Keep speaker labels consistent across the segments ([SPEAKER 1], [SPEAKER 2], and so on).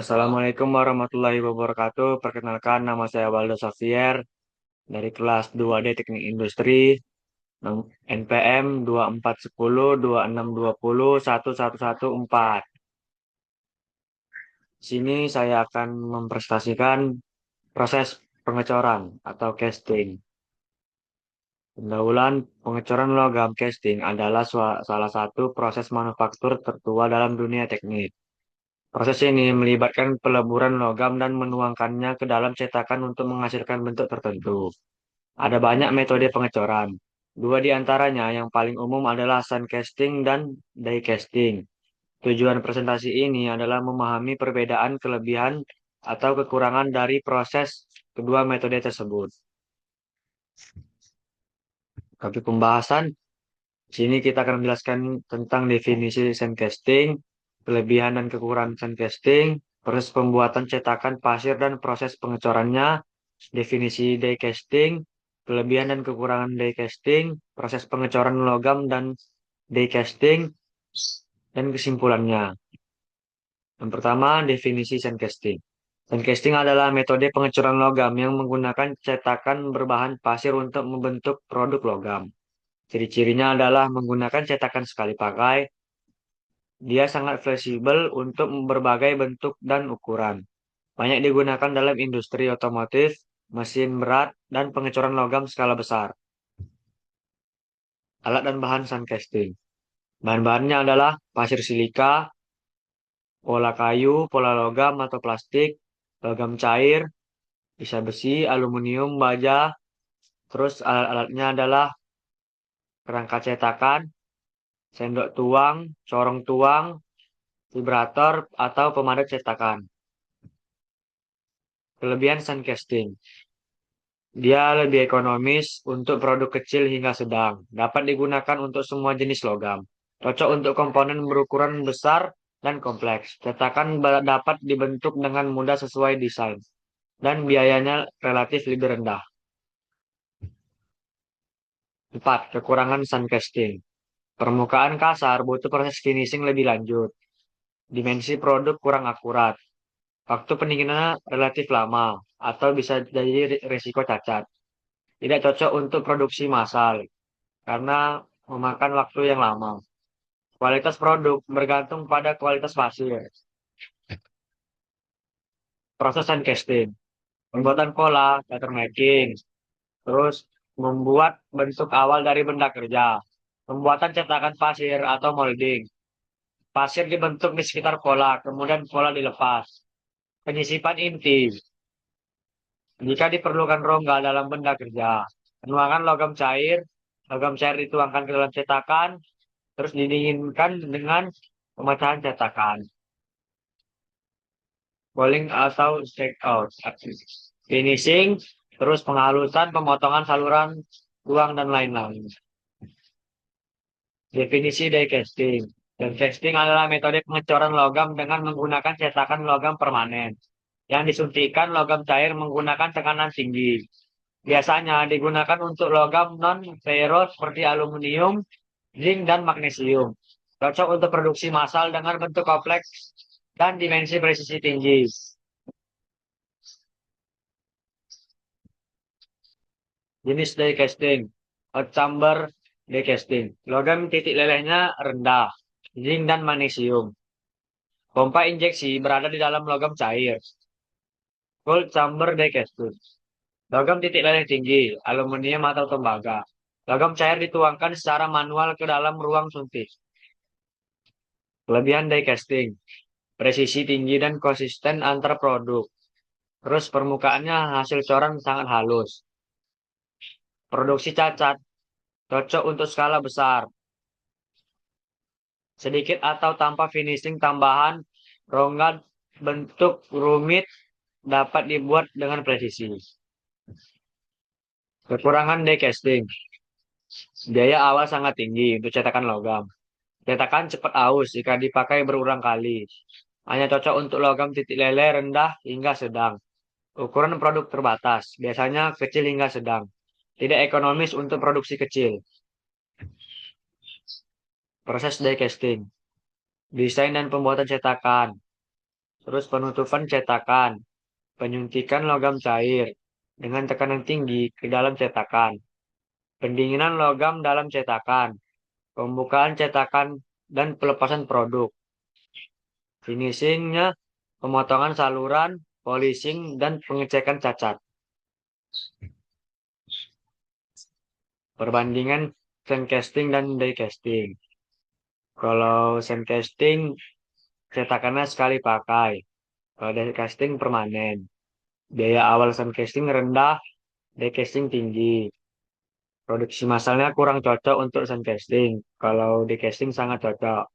[SPEAKER 1] Assalamualaikum warahmatullahi wabarakatuh. Perkenalkan, nama saya Waldo Xavier dari kelas 2D Teknik Industri, NPM 2410 2620 1114. Sini saya akan mempresentasikan proses pengecoran atau casting. Pendahuluan pengecoran logam casting adalah salah satu proses manufaktur tertua dalam dunia teknik. Proses ini melibatkan peleburan logam dan menuangkannya ke dalam cetakan untuk menghasilkan bentuk tertentu. Ada banyak metode pengecoran. Dua di antaranya yang paling umum adalah sun casting dan die casting. Tujuan presentasi ini adalah memahami perbedaan kelebihan atau kekurangan dari proses kedua metode tersebut. Tapi pembahasan, sini kita akan menjelaskan tentang definisi sun casting, kelebihan dan kekurangan sun casting, proses pembuatan cetakan pasir dan proses pengecorannya, definisi die casting, kelebihan dan kekurangan die casting, proses pengecoran logam dan die casting, dan kesimpulannya. Yang pertama, definisi sandcasting. Sandcasting adalah metode pengecoran logam yang menggunakan cetakan berbahan pasir untuk membentuk produk logam. Ciri-cirinya adalah menggunakan cetakan sekali pakai. Dia sangat fleksibel untuk berbagai bentuk dan ukuran. Banyak digunakan dalam industri otomotif, mesin berat, dan pengecoran logam skala besar. Alat dan bahan sandcasting. Bahan-bahannya adalah pasir silika, pola kayu, pola logam atau plastik, logam cair, bisa besi, aluminium, baja. Terus alat-alatnya adalah kerangka cetakan, sendok tuang, corong tuang, vibrator, atau pemadat cetakan. Kelebihan sandcasting. Dia lebih ekonomis untuk produk kecil hingga sedang. Dapat digunakan untuk semua jenis logam. Cocok untuk komponen berukuran besar dan kompleks. Cetakan dapat dibentuk dengan mudah sesuai desain. Dan biayanya relatif lebih rendah. 4. Kekurangan sandcasting. Permukaan kasar butuh proses finishing lebih lanjut. Dimensi produk kurang akurat. Waktu pendinginannya relatif lama atau bisa jadi risiko cacat. Tidak cocok untuk produksi massal karena memakan waktu yang lama. Kualitas produk bergantung pada kualitas pasir. Proses sandcasting. Pembuatan pola, pattern making. Terus membuat bentuk awal dari benda kerja. Pembuatan cetakan pasir atau molding. Pasir dibentuk di sekitar pola, kemudian pola dilepas. Penyisipan inti. Jika diperlukan rongga dalam benda kerja. Penuangan logam cair dituangkan ke dalam cetakan, terus didinginkan dengan pemecahan cetakan. Bowling atau shake out. Finishing, terus penghalusan, pemotongan saluran, tuang, dan lain-lain. Definisi die casting. Die casting adalah metode pengecoran logam dengan menggunakan cetakan logam permanen yang disuntikkan logam cair menggunakan tekanan tinggi. Biasanya digunakan untuk logam non-ferrous seperti aluminium, zinc, dan magnesium. Cocok untuk produksi massal dengan bentuk kompleks dan dimensi presisi tinggi. Jenis die casting. Hot chamber die casting. Logam titik lelehnya rendah, zinc dan magnesium. Pompa injeksi berada di dalam logam cair. Cold chamber die casting. Logam titik leleh tinggi, aluminium atau tembaga. Logam cair dituangkan secara manual ke dalam ruang suntik. Kelebihan die casting. Presisi tinggi dan konsisten antar produk. Terus permukaannya hasil coran sangat halus. Produksi cacat. Cocok untuk skala besar. Sedikit atau tanpa finishing tambahan, rongga bentuk rumit dapat dibuat dengan presisi. Kekurangan die casting. Biaya awal sangat tinggi untuk cetakan logam. Cetakan cepat aus jika dipakai berulang kali. Hanya cocok untuk logam titik leleh rendah hingga sedang. Ukuran produk terbatas, biasanya kecil hingga sedang. Tidak ekonomis untuk produksi kecil. Proses die casting. Desain dan pembuatan cetakan. Terus penutupan cetakan, penyuntikan logam cair dengan tekanan tinggi ke dalam cetakan, pendinginan logam dalam cetakan, pembukaan cetakan dan pelepasan produk. Finishingnya, pemotongan saluran, polishing, dan pengecekan cacat. Perbandingan sand casting dan die casting. Kalau sand casting, cetakannya sekali pakai. Kalau die casting permanen. Biaya awal sand casting rendah, die casting tinggi. Produksi massalnya kurang cocok untuk sand casting. Kalau die casting sangat cocok.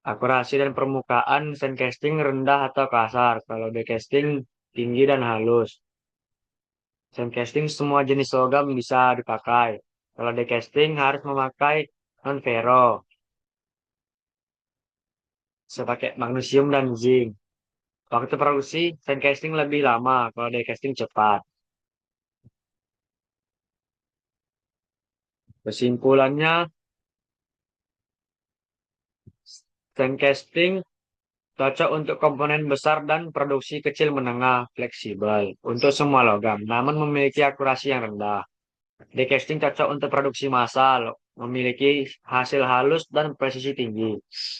[SPEAKER 1] Akurasi dan permukaan sand casting rendah atau kasar. Kalau die casting tinggi dan halus. Sand casting semua jenis logam bisa dipakai. Kalau die casting harus memakai non-ferro, sebagai magnesium dan zinc. Waktu produksi sand casting lebih lama, kalau die casting cepat. Kesimpulannya, sand casting cocok untuk komponen besar dan produksi kecil menengah fleksibel untuk semua logam, namun memiliki akurasi yang rendah. Die casting cocok untuk produksi massal, memiliki hasil halus dan presisi tinggi,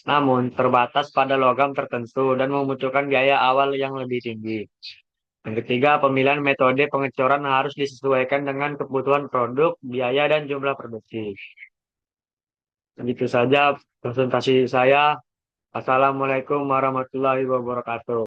[SPEAKER 1] namun terbatas pada logam tertentu dan membutuhkan biaya awal yang lebih tinggi. Yang ketiga, pemilihan metode pengecoran harus disesuaikan dengan kebutuhan produk, biaya, dan jumlah produksi. Begitu saja presentasi saya. Assalamualaikum warahmatullahi wabarakatuh.